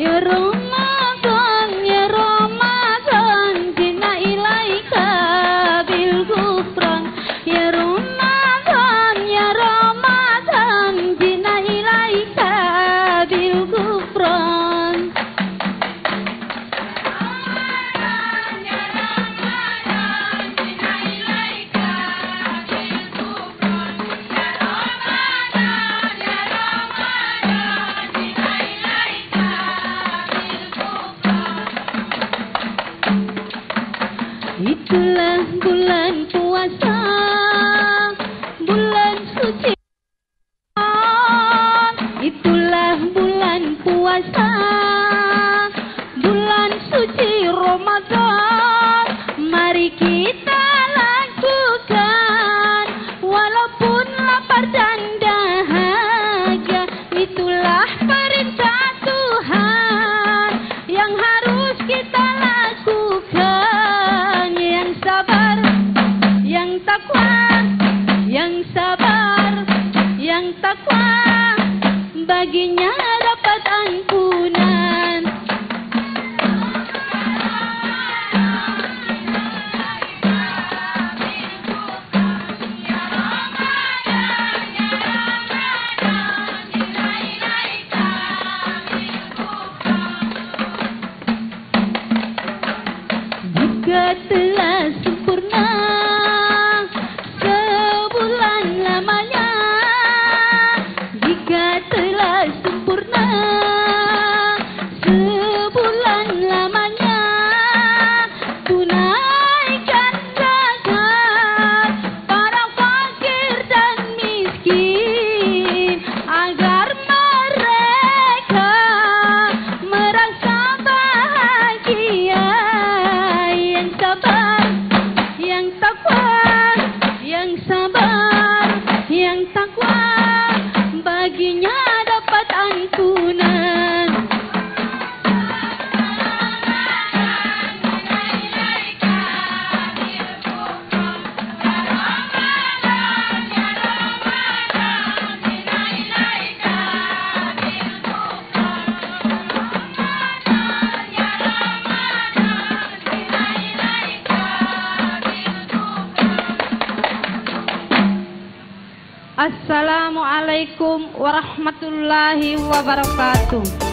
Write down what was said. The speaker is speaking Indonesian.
Ya Ramadan, ya Ramadan, jina ilaika bil ghufran. Ya Ramadan, ya Ramadan, jina ilaika bil ghufran. Itulah bulan puasa, bulan suci. Itulah bulan puasa, bulan suci Ramadan. Mari kita lakukan, walaupun lapar dan dahaga. Itulah perintah Tuhan yang harus kita lakukan. Yang sabar, yang takwa, yang sabar, yang takwa, baginya dapat ampunan. Jika telah sempurna sebulan lamanya, jika telah sempurna sebulan lamanya, tunaikan zakat para fakir dan miskin agar mereka merasa bahagia. Yang sabar, yang takwa, yang sabar, yang takwa, baginya dapat ampunan. Assalamualaikum warahmatullahi wabarakatuh.